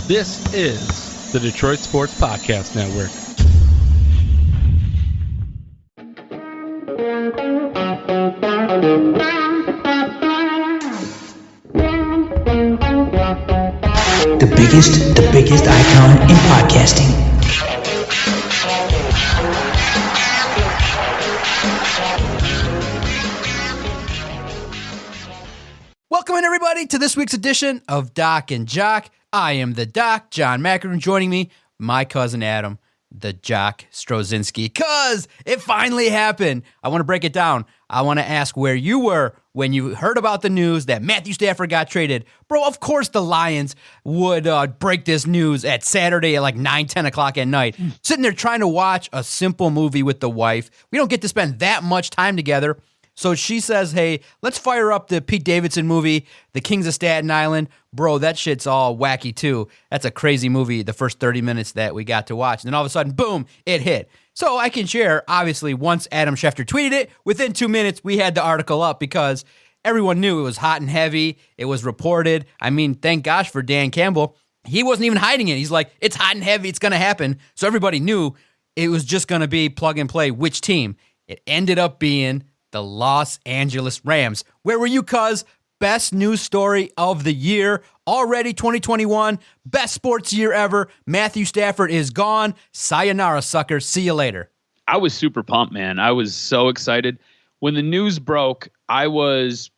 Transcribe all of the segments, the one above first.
This is the Detroit Sports Podcast Network. The biggest icon in podcasting. Welcome in, everybody, to this week's edition of Doc and Jock. I am the Doc, John Macaron. Joining me, my cousin Adam, the Jock Strozinski. Cause it finally happened. I want to break it down. I want to ask where you were when you heard about the news that Matthew Stafford got traded. Bro, of course the Lions would break this news at Saturday at like 9, 10 o'clock at night. Sitting there trying to watch a simple movie with the wife. We don't get to spend that much time together. So she says, hey, let's fire up the Pete Davidson movie, The Kings of Staten Island. Bro, that shit's all wacky too. That's a crazy movie, the first 30 minutes that we got to watch. And then all of a sudden, boom, it hit. So I can share, obviously, once Adam Schefter tweeted it, within 2 minutes, we had the article up because everyone knew it was hot and heavy. It was reported. I mean, thank gosh for Dan Campbell. He wasn't even hiding it. He's like, it's hot and heavy. It's going to happen. So everybody knew it was just going to be plug and play which team. It ended up being the Los Angeles Rams. Where were you, cuz? Best news story of the year. Already 2021. Best sports year ever. Matthew Stafford is gone. Sayonara, sucker. See you later. I was super pumped, man. I was so excited. When the news broke, I was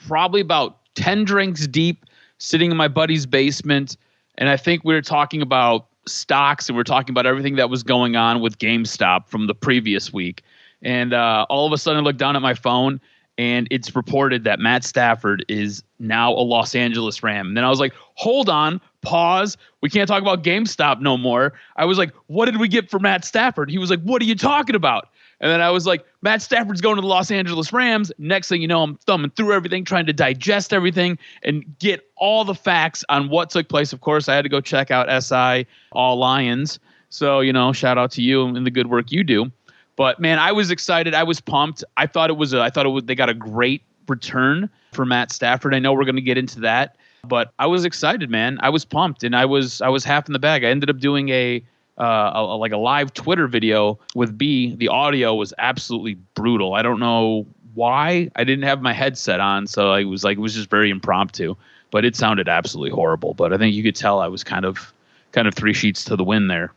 probably about 10 drinks deep, sitting in my buddy's basement. And I think we were talking about stocks and we were talking about everything that was going on with GameStop from the previous week. And all of a sudden I look down at my phone and it's reported that Matt Stafford is now a Los Angeles Ram. And then I was like, hold on, pause. We can't talk about GameStop no more. I was like, what did we get for Matt Stafford? He was like, what are you talking about? And then I was like, Matt Stafford's going to the Los Angeles Rams. Next thing you know, I'm thumbing through everything, trying to digest everything and get all the facts on what took place. Of course, I had to go check out SI All Lions. So, shout out to you and the good work you do. But man, I was excited. I was pumped. I thought they got a great return for Matt Stafford. I know we're going to get into that, but I was excited, man. I was pumped, and I was half in the bag. I ended up doing a live Twitter video with B. The audio was absolutely brutal. I don't know why. I didn't have my headset on, so it was just very impromptu. But it sounded absolutely horrible. But I think you could tell I was kind of 3 sheets to the wind there.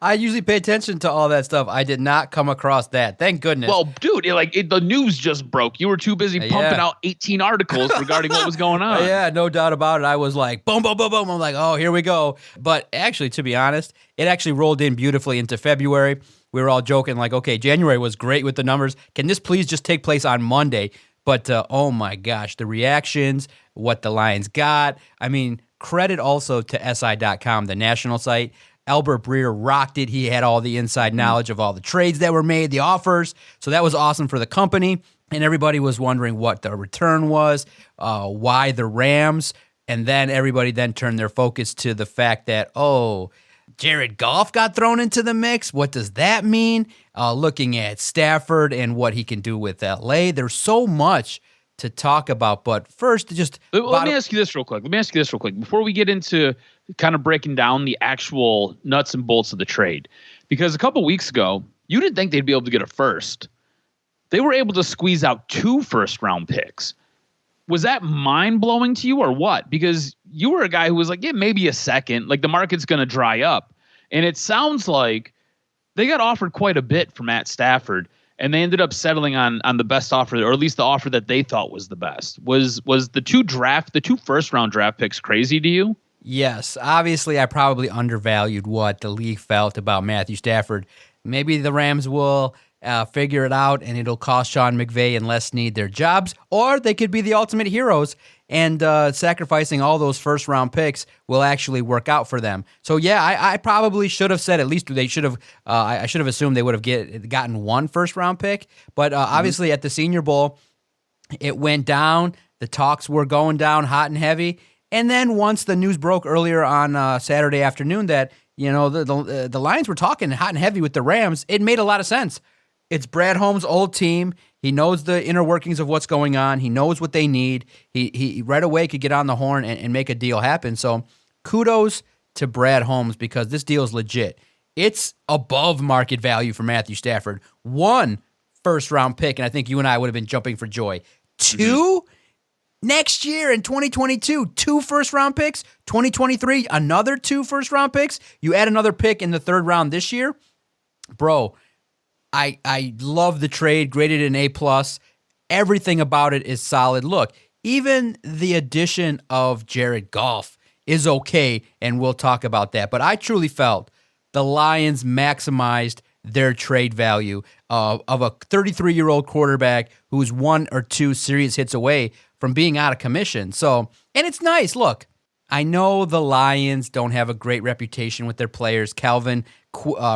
I usually pay attention to all that stuff. I did not come across that. Thank goodness. Well, dude, the news just broke. You were too busy pumping out 18 articles regarding what was going on. Yeah, no doubt about it. I was like, boom, boom, boom, boom. I'm like, oh, here we go. But actually, to be honest, it actually rolled in beautifully into February. We were all joking like, okay, January was great with the numbers. Can this please just take place on Monday? But, oh my gosh, the reactions, what the Lions got. I mean, credit also to SI.com, the national site. Albert Breer rocked it. He had all the inside knowledge of all the trades that were made, the offers. So that was awesome for the company. And everybody was wondering what the return was, why the Rams. And then everybody then turned their focus to the fact that, Jared Goff got thrown into the mix. What does that mean? Looking at Stafford and what he can do with LA. There's so much to talk about. But first, let me ask you this real quick. Before we get into kind of breaking down the actual nuts and bolts of the trade. Because a couple weeks ago, you didn't think they'd be able to get a first. They were able to squeeze out 2 first-round picks. Was that mind-blowing to you or what? Because you were a guy who was like, yeah, maybe a second. Like, the market's going to dry up. And it sounds like they got offered quite a bit for Matt Stafford, and they ended up settling on the best offer, or at least the offer that they thought was the best. Was the 2 first-round draft picks crazy to you? Yes, obviously I probably undervalued what the league felt about Matthew Stafford. Maybe the Rams will figure it out and it'll cost Sean McVay and Les Snead their jobs, or they could be the ultimate heroes and sacrificing all those first-round picks will actually work out for them. So yeah, I probably should have said at least they should have. I should have assumed they would have gotten 1 first-round pick, but obviously at the Senior Bowl, it went down. The talks were going down hot and heavy. And then once the news broke earlier on Saturday afternoon that, the Lions were talking hot and heavy with the Rams, it made a lot of sense. It's Brad Holmes' old team. He knows the inner workings of what's going on. He knows what they need. He right away could get on the horn and make a deal happen. So kudos to Brad Holmes because this deal is legit. It's above market value for Matthew Stafford. 1 first-round pick, and I think you and I would have been jumping for joy. 2 next year in 2022, 2 first-round picks. 2023, another 2 first-round picks. You add another pick in the 3rd round this year. Bro, I love the trade, graded an A+. Everything about it is solid. Look, even the addition of Jared Goff is okay, and we'll talk about that. But I truly felt the Lions maximized their trade value of a 33-year-old quarterback who's 1 or 2 serious hits away from being out of commission. So, and it's nice. Look, I know the Lions don't have a great reputation with their players. Calvin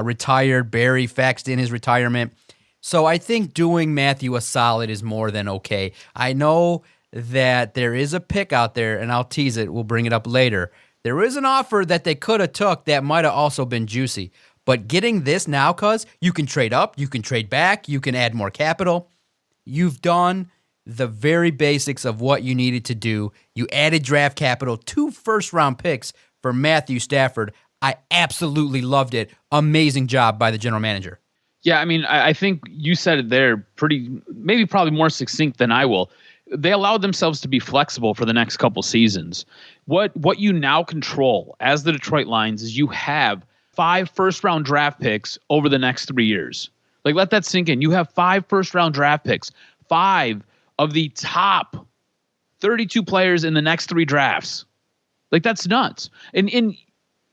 retired. Barry faxed in his retirement. So I think doing Matthew a solid is more than okay. I know that there is a pick out there, and I'll tease it. We'll bring it up later. There is an offer that they could have took that might have also been juicy. But getting this now, cuz you can trade up, you can trade back, you can add more capital. You've done the very basics of what you needed to do. You added draft capital, 2 first-round picks for Matthew Stafford. I absolutely loved it. Amazing job by the general manager. Yeah, I mean, I think you said it there probably more succinct than I will. They allowed themselves to be flexible for the next couple seasons. What you now control as the Detroit Lions is you have 5 first-round draft picks over the next 3 years. Like, let that sink in. You have 5 first-round draft picks, 5 of the top 32 players in the next 3 drafts. Like, that's nuts. And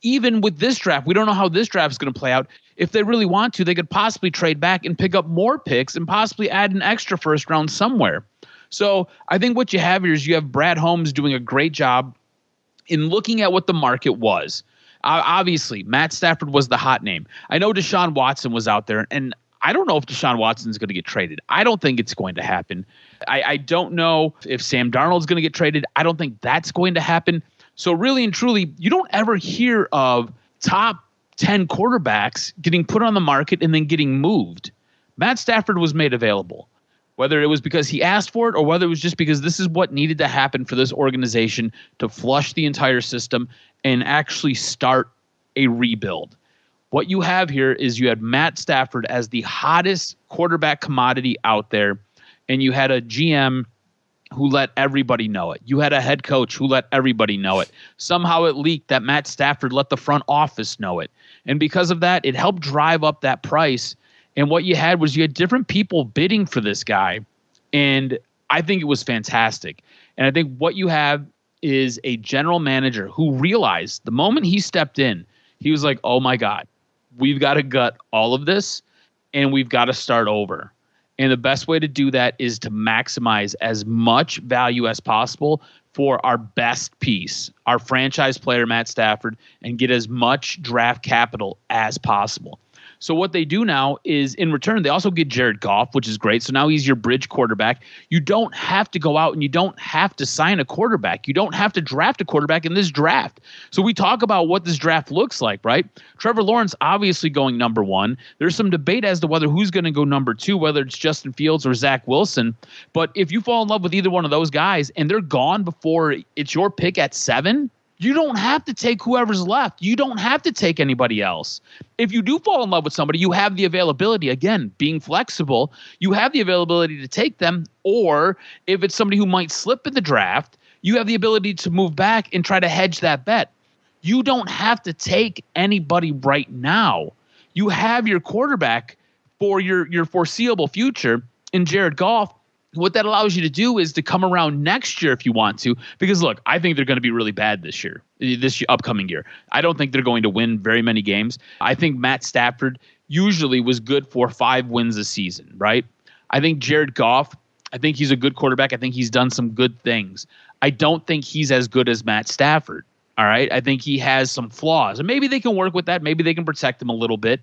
even with this draft, we don't know how this draft is going to play out. If they really want to, they could possibly trade back and pick up more picks and possibly add an extra first round somewhere. So I think what you have here is you have Brad Holmes doing a great job in looking at what the market was. Obviously, Matt Stafford was the hot name. I know Deshaun Watson was out there, and I don't know if Deshaun Watson is going to get traded. I don't think it's going to happen. I don't know if Sam Darnold's going to get traded. I don't think that's going to happen. So really and truly, you don't ever hear of top 10 quarterbacks getting put on the market and then getting moved. Matt Stafford was made available, whether it was because he asked for it or whether it was just because this is what needed to happen for this organization to flush the entire system and actually start a rebuild. What you have here is you had Matt Stafford as the hottest quarterback commodity out there, and you had a GM who let everybody know it. You had a head coach who let everybody know it. Somehow it leaked that Matt Stafford let the front office know it. And because of that, it helped drive up that price. And what you had was you had different people bidding for this guy. And I think it was fantastic. And I think what you have is a general manager who realized the moment he stepped in, he was like, oh my God, we've got to gut all of this and we've got to start over. And the best way to do that is to maximize as much value as possible for our best piece, our franchise player, Matt Stafford, and get as much draft capital as possible. So what they do now is, in return, they also get Jared Goff, which is great. So now he's your bridge quarterback. You don't have to go out and you don't have to sign a quarterback. You don't have to draft a quarterback in this draft. So we talk about what this draft looks like, right? Trevor Lawrence obviously going number 1. There's some debate as to whether who's going to go number 2, whether it's Justin Fields or Zach Wilson. But if you fall in love with either one of those guys and they're gone before it's your pick at 7, you don't have to take whoever's left. You don't have to take anybody else. If you do fall in love with somebody, you have the availability, again, being flexible, you have the availability to take them. Or if it's somebody who might slip in the draft, you have the ability to move back and try to hedge that bet. You don't have to take anybody right now. You have your quarterback for your foreseeable future in Jared Goff. What that allows you to do is to come around next year if you want to, because look, I think they're going to be really bad this upcoming year. I don't think they're going to win very many games. I think Matt Stafford usually was good for 5 wins a season, right? I think Jared Goff, I think he's a good quarterback. I think he's done some good things. I don't think he's as good as Matt Stafford. All right. I think he has some flaws, and maybe they can work with that. Maybe they can protect him a little bit.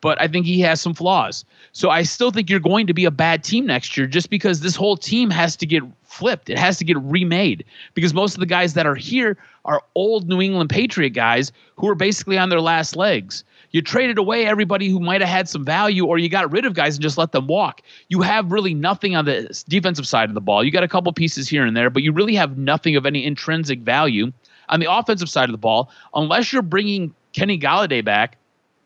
But I think he has some flaws. So I still think you're going to be a bad team next year just because this whole team has to get flipped. It has to get remade because most of the guys that are here are old New England Patriot guys who are basically on their last legs. You traded away everybody who might have had some value, or you got rid of guys and just let them walk. You have really nothing on the defensive side of the ball. You got a couple pieces here and there, but you really have nothing of any intrinsic value On the offensive side of the ball, unless you're bringing Kenny Galladay back,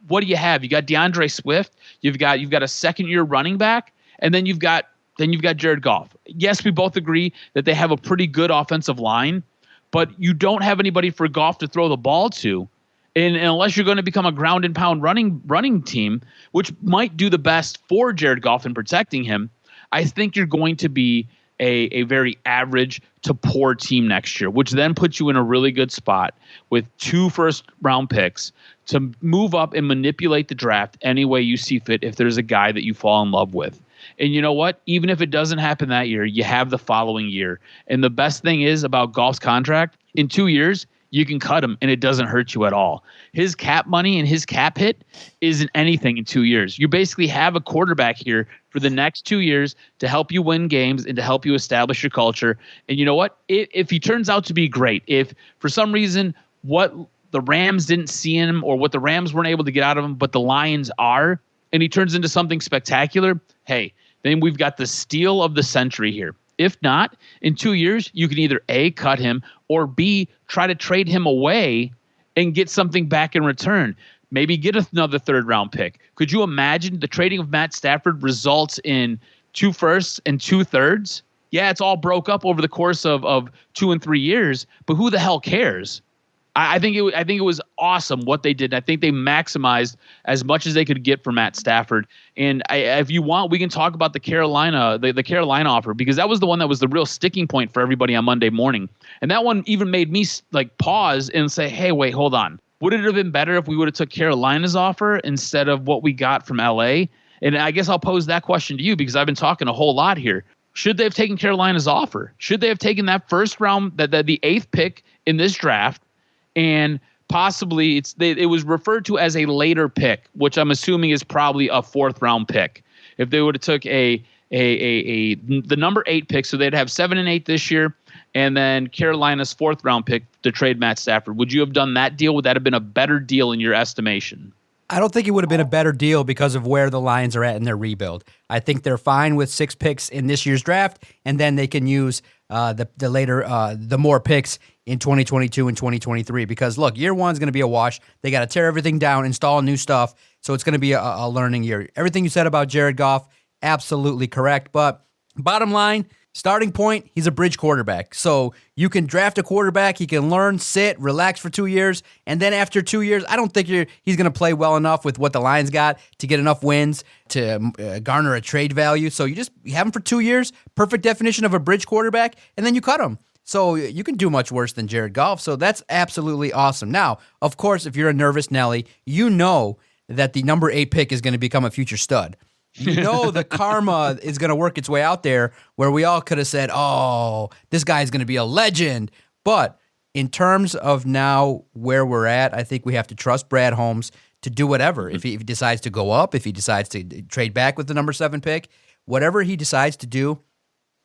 what do you have? You got DeAndre Swift. You've got a second-year running back, and then you've got Jared Goff. Yes, we both agree that they have a pretty good offensive line, but you don't have anybody for Goff to throw the ball to. And unless you're going to become a ground and pound running team, which might do the best for Jared Goff in protecting him, I think you're going to be a very average to poor team next year, which then puts you in a really good spot with 2 first-round picks to move up and manipulate the draft any way you see fit if there's a guy that you fall in love with. And you know what? Even if it doesn't happen that year, you have the following year. And the best thing is about Goff's contract, in 2 years, you can cut him and it doesn't hurt you at all. His cap money and his cap hit isn't anything in 2 years. You basically have a quarterback here for the next 2 years to help you win games and to help you establish your culture. And you know what? If he turns out to be great, if for some reason what the Rams didn't see in him or what the Rams weren't able to get out of him, but the Lions are, and he turns into something spectacular, hey, then we've got the steal of the century here. If not, in 2 years, you can either A, cut him, or B, try to trade him away and get something back in return. Maybe get another third-round pick. Could you imagine the trading of Matt Stafford results in 2 firsts and 2 thirds? Yeah, it's all broke up over the course of 2 and 3 years, but who the hell cares? I think it was awesome what they did. I think they maximized as much as they could get for Matt Stafford. And if you want, we can talk about the Carolina offer, because that was the one that was the real sticking point for everybody on Monday morning. And that one even made me like pause and say, hey, wait, hold on. Would it have been better if we would have took Carolina's offer instead of what we got from LA? And I guess I'll pose that question to you because I've been talking a whole lot here. Should they have taken Carolina's offer? Should they have taken that first round, the 8th pick in this draft? And possibly it was referred to as a later pick, which I'm assuming is probably a 4th round pick. If they would have took the number 8 pick, so they'd have 7 and 8 this year, and then Carolina's 4th round pick to trade Matt Stafford. Would you have done that deal? Would that have been a better deal in your estimation? I don't think it would have been a better deal because of where the Lions are at in their rebuild. I think they're fine with 6 picks in this year's draft, and then they can use the more picks in 2022 and 2023. Because look, year 1 is going to be a wash. They got to tear everything down, install new stuff. So it's going to be a learning year. Everything you said about Jared Goff, absolutely correct. But bottom line, starting point, he's a bridge quarterback. So you can draft a quarterback, he can learn, sit, relax for 2 years, and then after 2 years, I don't think he's going to play well enough with what the Lions got to get enough wins to garner a trade value. So you have him for 2 years, perfect definition of a bridge quarterback, and then you cut him. So you can do much worse than Jared Goff. So that's absolutely awesome. Now, of course, if you're a nervous Nelly, you know that the number 8 pick is going to become a future stud. You know the karma is going to work its way out there where we all could have said, oh, this guy's going to be a legend. But in terms of now where we're at, I think we have to trust Brad Holmes to do whatever. If he decides to go up, if he decides to trade back with the number 7 pick, whatever he decides to do,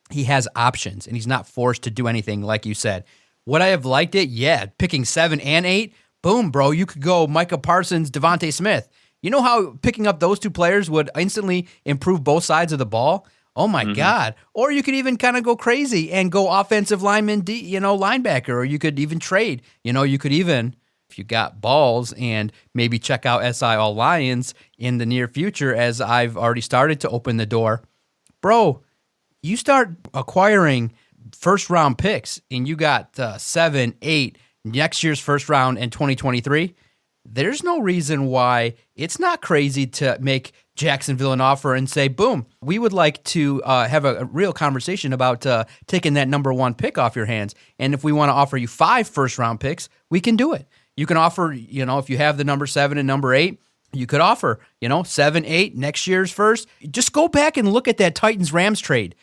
he has options, and he's not forced to do anything like you said. Would I have liked it? Yeah. Picking 7 and 8, boom, bro. You could go Micah Parsons, Devontae Smith. You know how picking up those 2 players would instantly improve both sides of the ball? Oh, my God. Or you could even kind of go crazy and go offensive lineman, linebacker, or you could even trade. You could even, if you got balls, and maybe check out SI All Lions in the near future, as I've already started to open the door. Bro, you start acquiring first-round picks, and you got 7, 8, next year's first round in 2023, there's no reason why it's not crazy to make Jacksonville an offer and say, boom, we would like to have a real conversation about taking that number 1 pick off your hands. And if we want to offer you 5 first-round picks, we can do it. You can offer, if you have the number 7 and number 8, you could offer, 7, 8, next year's first. Just go back and look at that Titans-Rams trade.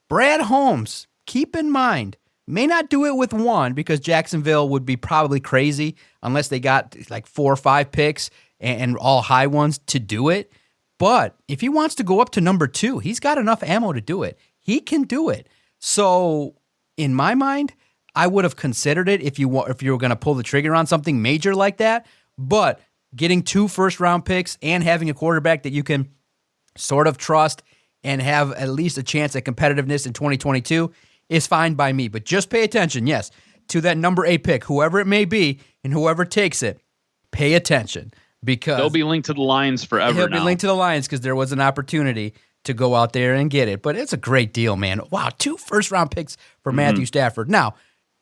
Brad Holmes, keep in mind, may not do it with 1 because Jacksonville would be probably crazy unless they got like 4 or 5 picks and all high ones to do it. But if he wants to go up to number 2, he's got enough ammo to do it. He can do it. So in my mind, I would have considered it if you were going to pull the trigger on something major like that. But getting 2 first-round picks and having a quarterback that you can sort of trust and have at least a chance at competitiveness in 2022 is fine by me. But just pay attention. Yes, to that number 8 pick, whoever it may be, and whoever takes it, pay attention because they'll be linked to the Lions forever. He'll be linked to the Lions because there was an opportunity to go out there and get it. But it's a great deal, man. Wow, 2 first-round picks for Matthew Stafford. Now,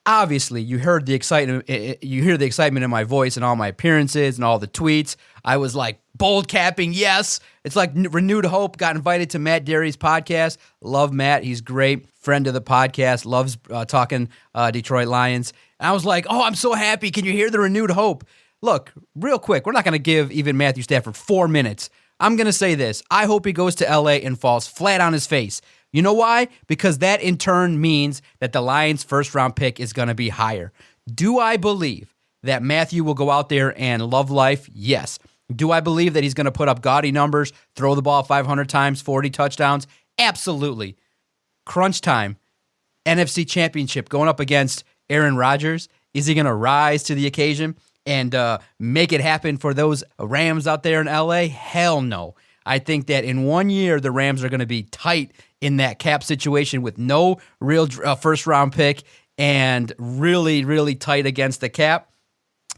obviously, you heard the excitement. You hear the excitement in my voice and all my appearances and all the tweets. I was like bold capping, yes. It's like renewed hope. Got invited to Matt Derry's podcast. Love Matt. He's great. Friend of the podcast. Loves talking Detroit Lions. And I was like, oh, I'm so happy. Can you hear the renewed hope? Look, real quick, we're not going to give even Matthew Stafford 4 minutes. I'm going to say this. I hope he goes to L.A. and falls flat on his face. You know why? Because that in turn means that the Lions' first-round pick is going to be higher. Do I believe that Matthew will go out there and love life? Yes. Do I believe that he's going to put up gaudy numbers, throw the ball 500 times, 40 touchdowns? Absolutely. Crunch time, NFC Championship going up against Aaron Rodgers. Is he going to rise to the occasion and make it happen for those Rams out there in L.A.? Hell no. I think that in 1 year, the Rams are going to be tight in that cap situation with no real first-round pick and really, really tight against the cap.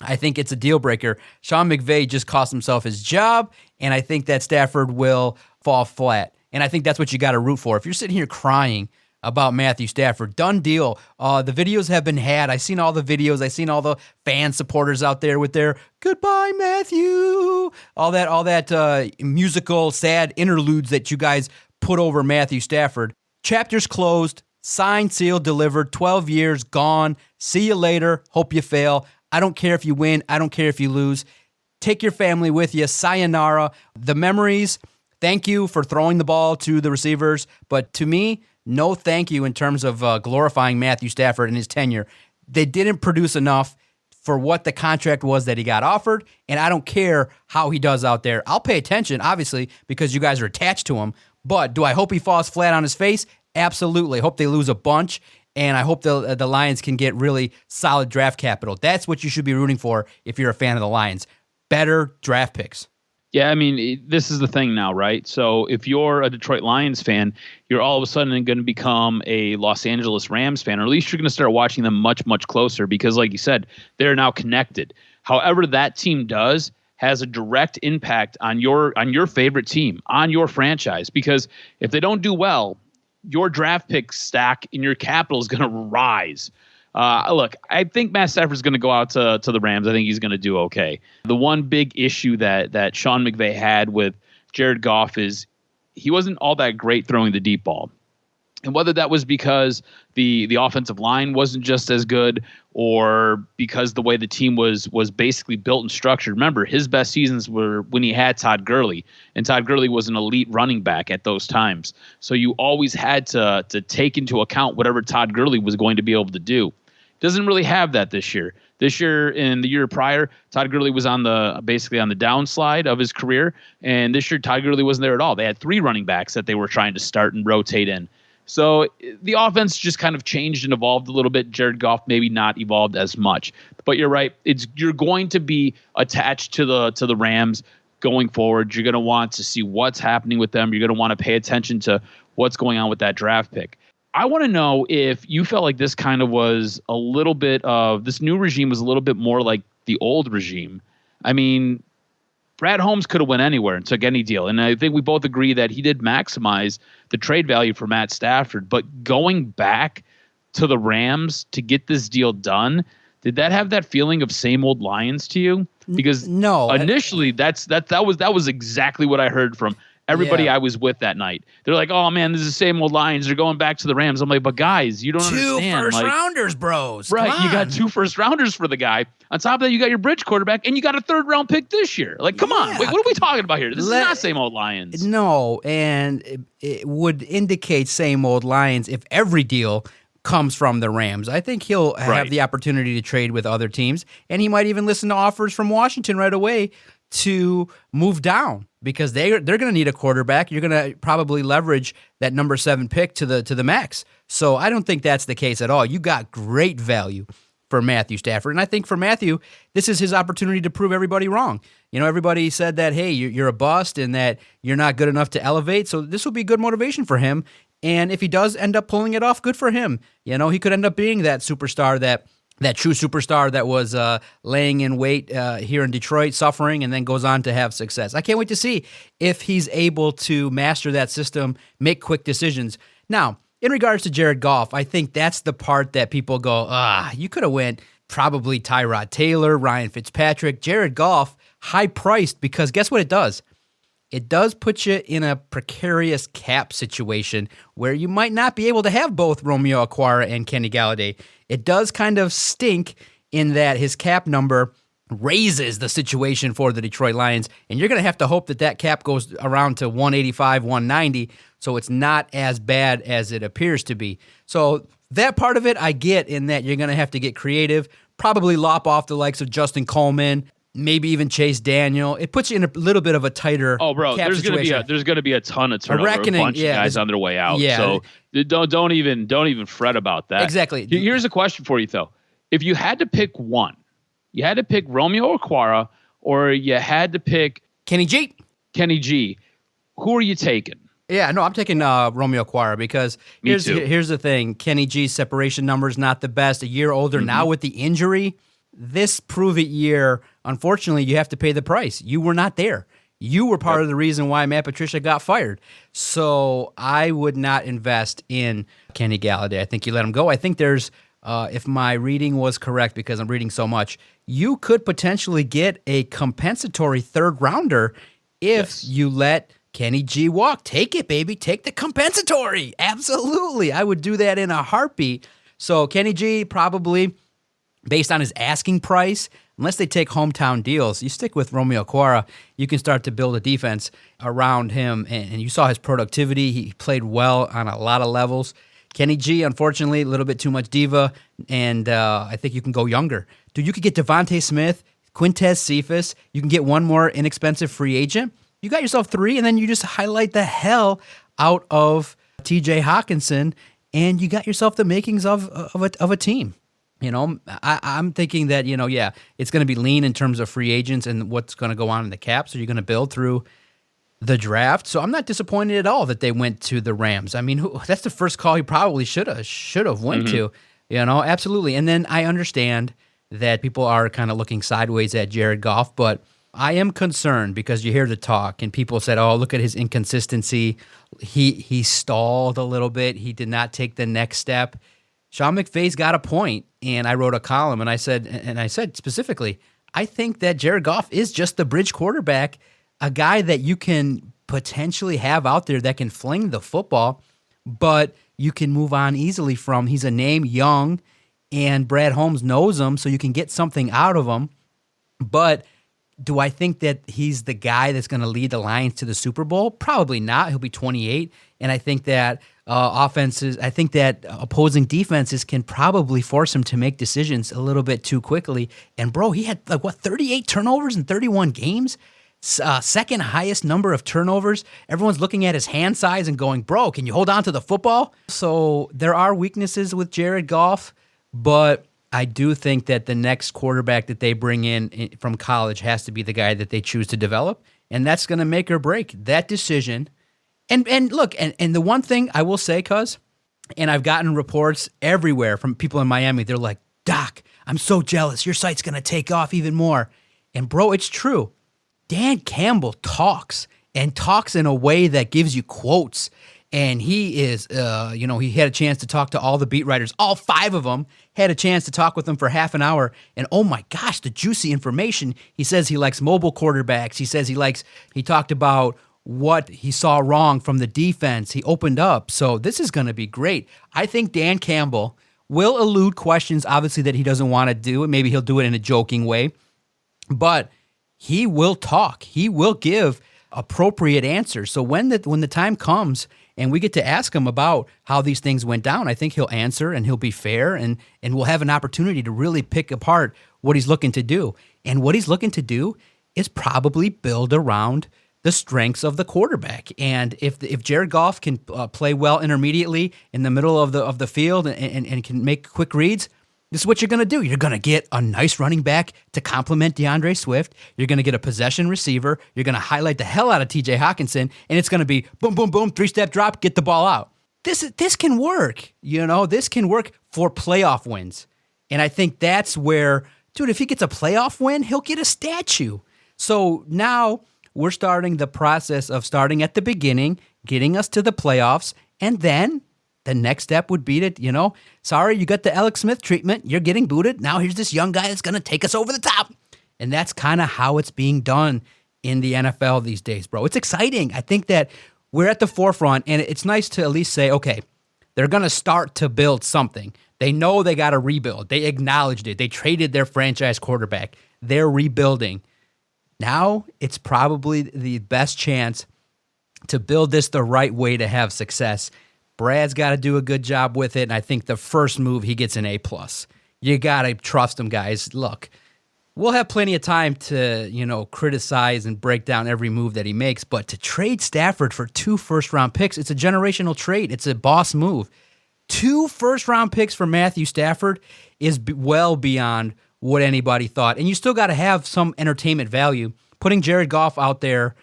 I think it's a deal breaker. Sean McVay just cost himself his job, and I think that Stafford will fall flat. And I think that's what you got to root for. If you're sitting here crying about Matthew Stafford, done deal. The videos have been had. I've seen all the videos. I've seen all the fan supporters out there with their goodbye, Matthew. All that musical, sad interludes that you guys put over Matthew Stafford. Chapters closed, signed, sealed, delivered, 12 years, gone. See you later. Hope you fail. I don't care if you win. I don't care if you lose. Take your family with you. Sayonara. The memories, thank you for throwing the ball to the receivers. But to me, no thank you in terms of glorifying Matthew Stafford and his tenure. They didn't produce enough for what the contract was that he got offered, and I don't care how he does out there. I'll pay attention, obviously, because you guys are attached to him. But do I hope he falls flat on his face? Absolutely. I hope they lose a bunch. And I hope the Lions can get really solid draft capital. That's what you should be rooting for if you're a fan of the Lions. Better draft picks. Yeah, I mean, this is the thing now, right? So if you're a Detroit Lions fan, you're all of a sudden going to become a Los Angeles Rams fan, or at least you're going to start watching them much, much closer because, like you said, they're now connected. However that team does has a direct impact on your favorite team, on your franchise, because if they don't do well, your draft pick stack in your capital is going to rise. Look, I think Matt Stafford is going to go out to the Rams. I think he's going to do okay. The one big issue that Sean McVay had with Jared Goff is he wasn't all that great throwing the deep ball. And whether that was because the offensive line wasn't just as good or because the way the team was basically built and structured. Remember, his best seasons were when he had Todd Gurley, and Todd Gurley was an elite running back at those times. So you always had to take into account whatever Todd Gurley was going to be able to do. Doesn't really have that this year. This year and the year prior, Todd Gurley was basically on the downslide of his career, and this year Todd Gurley wasn't there at all. They had 3 running backs that they were trying to start and rotate in. So the offense just kind of changed and evolved a little bit. Jared Goff maybe not evolved as much, but you're right. You're going to be attached to the Rams going forward. You're going to want to see what's happening with them. You're going to want to pay attention to what's going on with that draft pick. I want to know if you felt like this kind of was a little bit of this new regime was a little bit more like the old regime. I mean, Brad Holmes could have went anywhere and took any deal. And I think we both agree that he did maximize the trade value for Matt Stafford. But going back to the Rams to get this deal done, did that have that feeling of same old Lions to you? Because no, initially that was exactly what I heard from everybody I was with that night. They're like, oh, man, this is the same old Lions. They're going back to the Rams. I'm like, but guys, you don't understand. 2 first-rounders, bros. Right, you got 2 first-rounders for the guy. On top of that, you got your bridge quarterback, and you got a 3rd-round pick this year. Like, come on. Wait, what are we talking about here? This is not same old Lions. No, and it would indicate same old Lions if every deal comes from the Rams. I think he'll have the opportunity to trade with other teams, and he might even listen to offers from Washington right away to move down because they're going to need a quarterback. You're going to probably leverage that number 7 pick to the max. So I don't think that's the case at all. You got great value for Matthew Stafford, and I think for Matthew, this is his opportunity to prove everybody wrong. You know, everybody said that, hey, you're a bust and that you're not good enough to elevate, so this will be good motivation for him. And if he does end up pulling it off, good for him. You know, he could end up being that superstar that that true superstar that was laying in wait here in Detroit, suffering, and then goes on to have success. I can't wait to see if he's able to master that system, make quick decisions. Now, in regards to Jared Goff, I think that's the part that people go, you could have went probably Tyrod Taylor, Ryan Fitzpatrick, Jared Goff, high-priced, because guess what it does? It does put you in a precarious cap situation where you might not be able to have both Romeo Okwara and Kenny Galladay. It does kind of stink in that his cap number raises the situation for the Detroit Lions, and you're going to have to hope that that cap goes around to 185, 190, so it's not as bad as it appears to be. So that part of it I get, in that you're going to have to get creative, probably lop off the likes of Justin Coleman, maybe even Chase Daniel. It puts you in a little bit of a tighter cap there's situation. There's gonna be a ton of turnover, a bunch of guys on their way out. Yeah. So don't even fret about that. Exactly. Here's a question for you though: if you had to pick one, you had to pick Romeo Okwara, or you had to pick Kenny G. Who are you taking? Yeah, no, I'm taking Romeo Okwara, because here's the thing. Kenny G's separation number is not the best. A year older now with the injury. This prove-it year, unfortunately, you have to pay the price. You were not there. You were part of the reason why Matt Patricia got fired. So I would not invest in Kenny Galladay. I think you let him go. I think there's, if my reading was correct, because I'm reading so much, you could potentially get a compensatory third-rounder if you let Kenny G walk. Take it, baby. Take the compensatory. Absolutely. I would do that in a heartbeat. So Kenny G probably, based on his asking price, unless they take hometown deals, you stick with Romeo Okwara, you can start to build a defense around him. And you saw his productivity. He played well on a lot of levels. Kenny G, unfortunately, a little bit too much diva, and I think you can go younger. Dude, you could get Devontae Smith, Quintez Cephas. You can get one more inexpensive free agent. You got yourself three, and then you just highlight the hell out of TJ Hawkinson, and you got yourself the makings of a team. You know, I'm thinking that, it's going to be lean in terms of free agents and what's going to go on in the cap. So you're going to build through the draft. So I'm not disappointed at all that they went to the Rams. I mean, that's the first call he probably should have went to, absolutely. And then I understand that people are kind of looking sideways at Jared Goff, but I am concerned because you hear the talk and people said, oh, look at his inconsistency. He stalled a little bit. He did not take the next step. Sean McVay's got a point, and I wrote a column, and I said specifically, I think that Jared Goff is just the bridge quarterback, a guy that you can potentially have out there that can fling the football, but you can move on easily from. He's a name, young, and Brad Holmes knows him, so you can get something out of him. But do I think that he's the guy that's going to lead the Lions to the Super Bowl? Probably not. He'll be 28, and I think that opposing defenses can probably force him to make decisions a little bit too quickly. And bro, he had 38 turnovers in 31 games, second highest number of turnovers. Everyone's looking at his hand size and going, bro, can you hold on to the football? So there are weaknesses with Jared Goff, but I do think that the next quarterback that they bring in from college has to be the guy that they choose to develop, and that's going to make or break that decision. And look, and the one thing I will say, and I've gotten reports everywhere from people in Miami, they're like, Doc, I'm so jealous. Your site's going to take off even more. And bro, it's true. Dan Campbell talks in a way that gives you quotes. And he is, he had a chance to talk to all the beat writers, all 5 of them, had a chance to talk with them for half an hour. And oh my gosh, the juicy information. He says he likes mobile quarterbacks. He says he talked about what he saw wrong from the defense. He opened up. So this is going to be great. I think Dan Campbell will elude questions, obviously, that he doesn't want to do. And maybe he'll do it in a joking way. But he will talk. He will give appropriate answers. So when the time comes and we get to ask him about how these things went down, I think he'll answer and he'll be fair, and we'll have an opportunity to really pick apart what he's looking to do. And what he's looking to do is probably build around the strengths of the quarterback. And if Jared Goff can play well intermediately in the middle of the field and can make quick reads, this is what you're going to do. You're going to get a nice running back to complement DeAndre Swift. You're going to get a possession receiver. You're going to highlight the hell out of TJ Hawkinson, and it's going to be boom, boom, boom, 3-step drop, get the ball out. This can work. This can work for playoff wins. And I think that's where, dude, if he gets a playoff win, he'll get a statue. So now we're starting the process of starting at the beginning, getting us to the playoffs, and then the next step would be to, sorry, you got the Alex Smith treatment. You're getting booted. Now here's this young guy that's going to take us over the top. And that's kind of how it's being done in the NFL these days, bro. It's exciting. I think that we're at the forefront, and it's nice to at least say, okay, they're going to start to build something. They know they got to rebuild. They acknowledged it. They traded their franchise quarterback. They're rebuilding. Now it's probably the best chance to build this the right way to have success. Brad's got to do a good job with it, and I think the first move, he gets an A+. You got to trust him, guys. Look, we'll have plenty of time to, criticize and break down every move that he makes, but to trade Stafford for 2 first-round picks, it's a generational trade. It's a boss move. 2 first-round picks for Matthew Stafford is well beyond what anybody thought. And you still got to have some entertainment value. Putting Jared Goff out there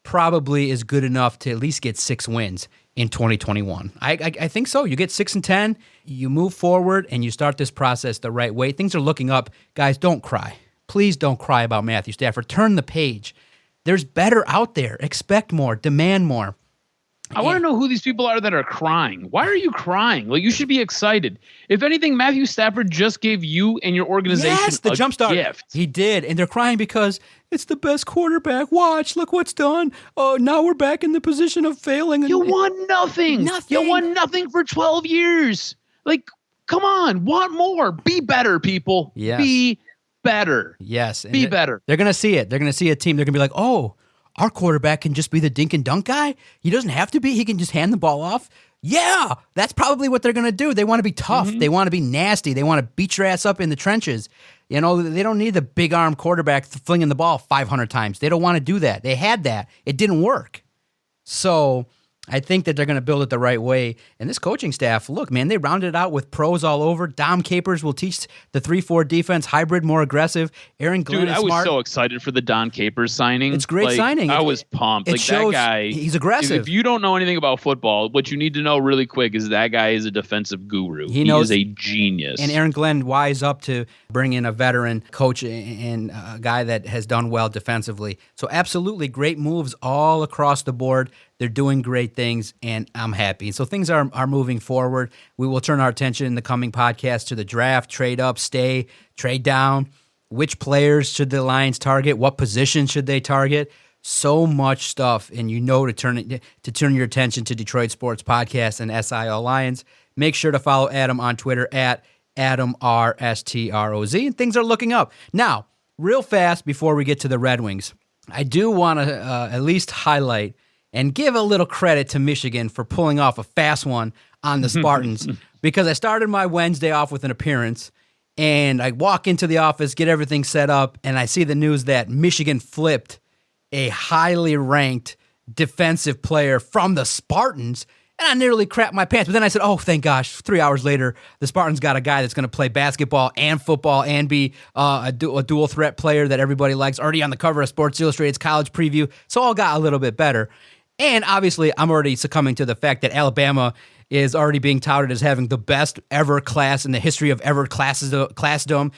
probably is good enough to at least get 6 wins in 2021. I think so. You get 6-10, you move forward, and you start this process the right way. Things are looking up. Guys, don't cry. Please don't cry about Matthew Stafford. Turn the page. There's better out there. Expect more. Demand more. I want to know who these people are that are crying. Why are you crying? Like, you should be excited. If anything, Matthew Stafford just gave you and your organization the a jump start. gift. He did, and they're crying because it's the best quarterback. Watch, look what's done. Oh, now we're back in the position of failing. You won nothing. You won nothing for 12 years. Like, come on, want more. Be better, people. Yes. Be better. Yes. Be better. They're going to see it. They're going to see a team. They're going to be like, oh, our quarterback can just be the dink and dunk guy? He doesn't have to be. He can just hand the ball off. Yeah, that's probably what they're going to do. They want to be tough. Mm-hmm. They want to be nasty. They want to beat your ass up in the trenches. They don't need the big arm quarterback flinging the ball 500 times. They don't want to do that. They had that. It didn't work. So I think that they're going to build it the right way. And this coaching staff, look, man, they rounded it out with pros all over. Dom Capers will teach the 3-4 defense, hybrid, more aggressive. Aaron Glenn is smart. I was so excited for the Don Capers signing. It's great signing. I was pumped. It shows that guy, he's aggressive. If you don't know anything about football, what you need to know really quick is that guy is a defensive guru. He is a genius. And Aaron Glenn wise up to bring in a veteran coach and a guy that has done well defensively. So absolutely great moves all across the board. They're doing great things, and I'm happy. So things are moving forward. We will turn our attention in the coming podcast to the draft, trade up, stay, trade down. Which players should the Lions target? What position should they target? So much stuff, and to turn your attention to Detroit Sports Podcast and SIL Lions. Make sure to follow Adam on Twitter at AdamRSTROZ, and things are looking up. Now, real fast before we get to the Red Wings, I do want to at least highlight and give a little credit to Michigan for pulling off a fast one on the Spartans because I started my Wednesday off with an appearance, and I walk into the office, get everything set up, and I see the news that Michigan flipped a highly ranked defensive player from the Spartans, and I nearly crapped my pants. But then I said, oh, thank gosh, 3 hours later, the Spartans got a guy that's going to play basketball and football and be a dual threat player that everybody likes, already on the cover of Sports Illustrated's college preview, so all got a little bit better. And obviously, I'm already succumbing to the fact that Alabama is already being touted as having the best ever class in the history of ever classdom.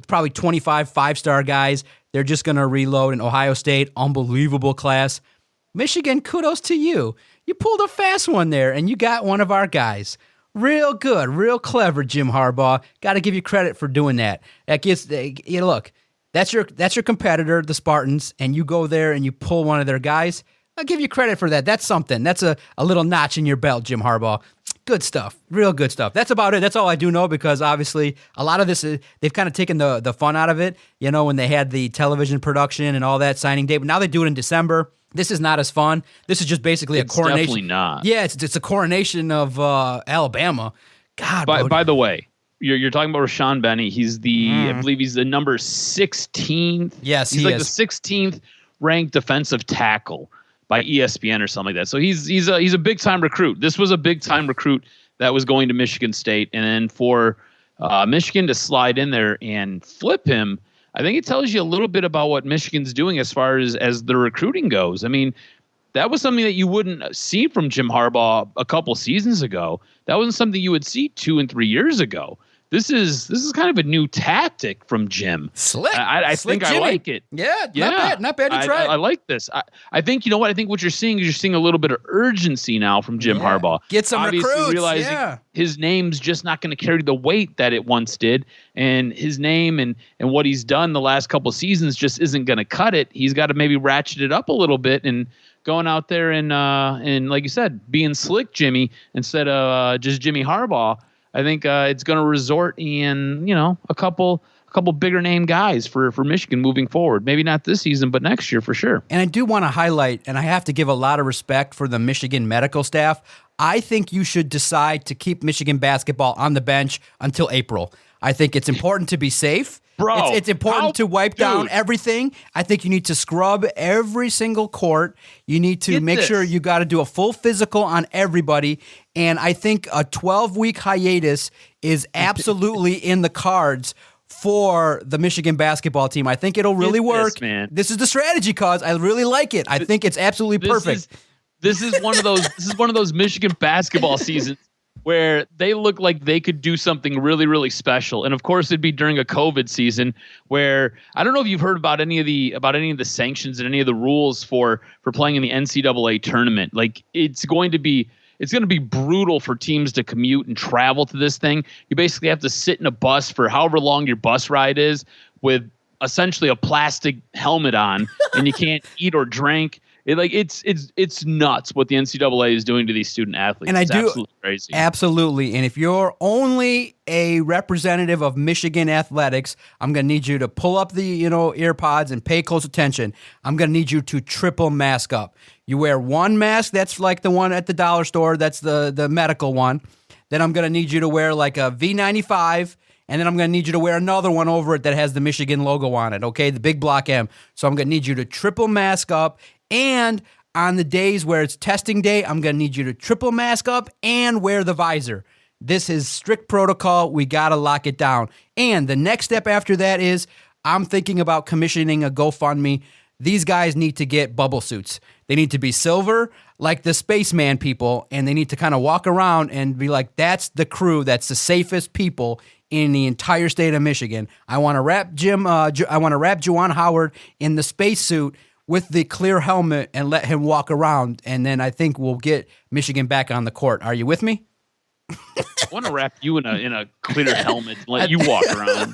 Probably 25 5-star guys. They're just going to reload. In Ohio State, unbelievable class. Michigan, kudos to you. You pulled a fast one there, and you got one of our guys. Real good, real clever, Jim Harbaugh. Got to give you credit for doing that. Look, that's your competitor, the Spartans, and you go there and you pull one of their guys. I'll give you credit for that. That's something. That's a little notch in your belt, Jim Harbaugh. Good stuff. Real good stuff. That's about it. That's all I do know because obviously a lot of this, they've kind of taken the fun out of it, when they had the television production and all that signing day. But now they do it in December. This is not as fun. This is just basically a coronation. It's definitely not. Yeah, it's a coronation of Alabama. God. By the way, you're talking about Rashawn Benny. He's I believe he's the number 16th. Yes, he's like the 16th ranked defensive tackle by ESPN or something like that. So he's a big time recruit. This was a big time recruit that was going to Michigan State, and then for Michigan to slide in there and flip him, I think it tells you a little bit about what Michigan's doing as far as the recruiting goes. I mean, that was something that you wouldn't see from Jim Harbaugh a couple seasons ago. That wasn't something you would see 2 and 3 years ago. this is kind of a new tactic from Jim. Slick. I Slick think Jimmy. I like it. Yeah, not bad to try. I like this. I think, you know what? I think what you're seeing is you're seeing a little bit of urgency now from Jim Harbaugh. Get some Obviously recruits. realizing his name's just not going to carry the weight that it once did, and his name and what he's done the last couple of seasons just isn't going to cut it. He's got to maybe ratchet it up a little bit and going out there and like you said, being slick Jimmy instead of just Jimmy Harbaugh. I think it's going to resort in, a couple bigger name guys for Michigan moving forward. Maybe not this season, but next year for sure. And I do want to highlight, and I have to give a lot of respect for the Michigan medical staff. I think you should decide to keep Michigan basketball on the bench until April. I think it's important to be safe. Bro, it's important to wipe down everything. I think you need to scrub every single court. You need to make sure you got to do a full physical on everybody. And I think a 12-week hiatus is absolutely in the cards for the Michigan basketball team. I think it'll really work. Man. This is the strategy, cause I really like it. I think it's absolutely perfect. This is one of those Michigan basketball seasons where they look like they could do something really, really special. And of course, it'd be during a COVID season where I don't know if you've heard about any of the sanctions and any of the rules for playing in the NCAA tournament. Like it's going to be brutal for teams to commute and travel to this thing. You basically have to sit in a bus for however long your bus ride is with essentially a plastic helmet on, and you can't eat or drink. It's nuts what the NCAA is doing to these student athletes. And it's absolutely crazy. Absolutely. And if you're only a representative of Michigan athletics, I'm going to need you to pull up the earpods and pay close attention. I'm going to need you to triple mask up. You wear one mask, that's like the one at the dollar store, that's the medical one. Then I'm going to need you to wear like a V95, and then I'm going to need you to wear another one over it that has the Michigan logo on it, okay? The big block M. So I'm going to need you to triple mask up. And on the days where it's testing day, I'm going to need you to triple mask up and wear the visor. This is strict protocol. We got to lock it down. And the next step after that is I'm thinking about commissioning a GoFundMe. These guys need to get bubble suits. They need to be silver like the spaceman people, and they need to kind of walk around and be like, that's the crew, that's the safest people in the entire state of Michigan. I want to wrap Juwan Howard in the spacesuit with the clear helmet and let him walk around, and then I think we'll get Michigan back on the court. Are you with me? I want to wrap you in a clear helmet and let you walk around.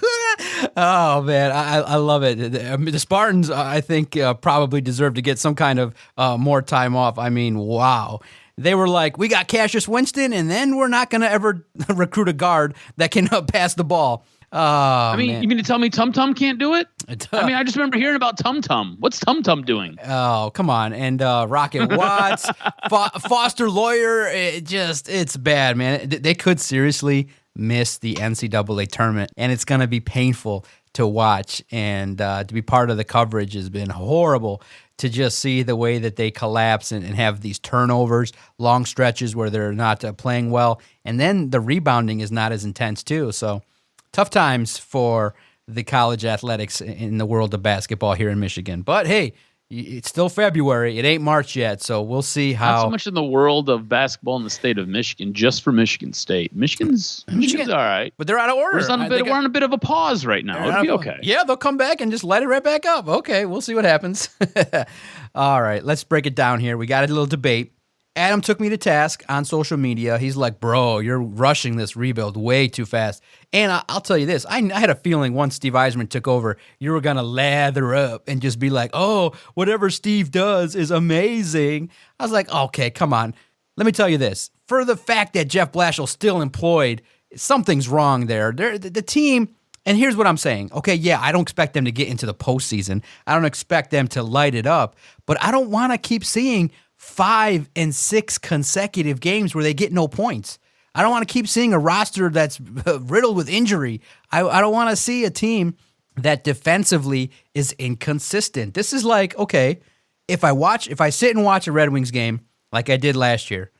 Oh, man, I love it. The Spartans, I think, probably deserve to get some kind of more time off. I mean, wow. They were like, we got Cassius Winston, and then we're not going to ever recruit a guard that can pass the ball. I mean, you mean to tell me Tum Tum can't do it? I mean, I just remember hearing about Tum Tum. What's Tum Tum doing? Oh, come on. And Rocket Watts, Foster Lawyer, it's bad, man. They could seriously miss the NCAA tournament, and it's going to be painful to watch. And to be part of the coverage has been horrible to just see the way that they collapse and have these turnovers, long stretches where they're not playing well. And then the rebounding is not as intense, too. So tough times for the college athletics in the world of basketball here in Michigan. But hey, it's still February. It ain't March yet, so we'll see how. Not so much in the world of basketball in the state of Michigan, just for Michigan State. Michigan's all right. But they're out of order. We're on a bit of a pause right now. It'll be okay. Yeah, they'll come back and just light it right back up. Okay, we'll see what happens. All right, let's break it down here. We got a little debate. Adam took me to task on social media. He's like, bro, you're rushing this rebuild way too fast. And I'll tell you this. I had a feeling once Steve Yzerman took over, you were going to lather up and just be like, oh, whatever Steve does is amazing. I was like, okay, come on. Let me tell you this. For the fact that Jeff Blashill's still employed, something's wrong there. The team, and here's what I'm saying. Okay, yeah, I don't expect them to get into the postseason. I don't expect them to light it up. But I don't want to keep seeing 5 and 6 consecutive games where they get no points. I don't want to keep seeing a roster that's riddled with injury. I don't want to see a team that defensively is inconsistent. This is like, okay, if I sit and watch a Red Wings game like I did last year,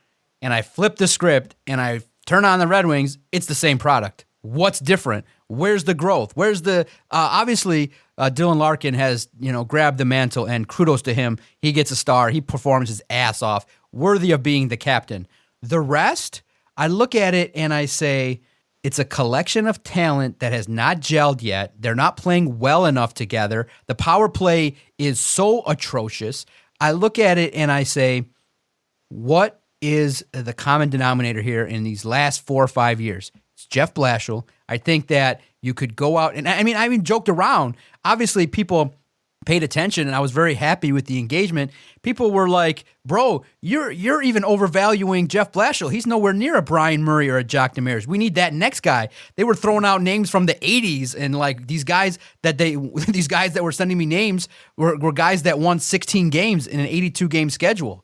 and I flip the script and I turn on the Red Wings, it's the same product. What's different? Where's the growth? Where's the obviously Dylan Larkin has grabbed the mantle, and kudos to him. He gets a star. He performs his ass off, worthy of being the captain. The rest, I look at it and I say, It's a collection of talent that has not gelled yet. They're not playing well enough together. The power play is so atrocious. I look at it and I say, what is the common denominator here in these last 4 or 5 years? It's Jeff Blashill. I think that you could go out and I even joked around. Obviously, people paid attention, and I was very happy with the engagement. People were like, "Bro, you're even overvaluing Jeff Blashill. He's nowhere near a Brian Murray or a Jock Demers. We need that next guy." They were throwing out names from the '80s, and like these guys that were sending me names were guys that won 16 games in an 82 game schedule.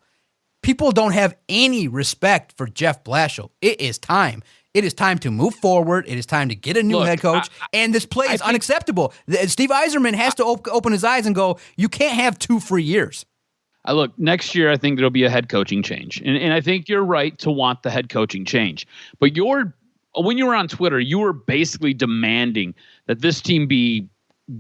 People don't have any respect for Jeff Blashill. It is time. It is time to move forward. It is time to get a new head coach. And this play is unacceptable. Steve Yzerman has to open his eyes and go, you can't have 2 free years. Look, next year, I think there'll be a head coaching change. And I think you're right to want the head coaching change. But when you were on Twitter, you were basically demanding that this team be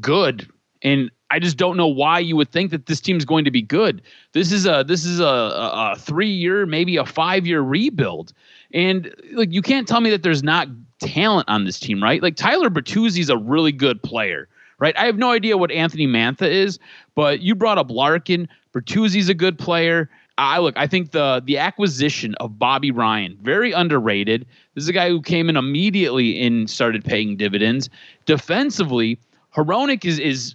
good. And I just don't know why you would think that this team's going to be good. This is a 3-year, maybe a 5-year rebuild. And like, you can't tell me that there's not talent on this team, right? Like Tyler Bertuzzi's a really good player, right? I have no idea what Anthony Mantha is, but you brought up Larkin. Bertuzzi's a good player. I think the acquisition of Bobby Ryan, very underrated. This is a guy who came in immediately and started paying dividends. Defensively, Hronek is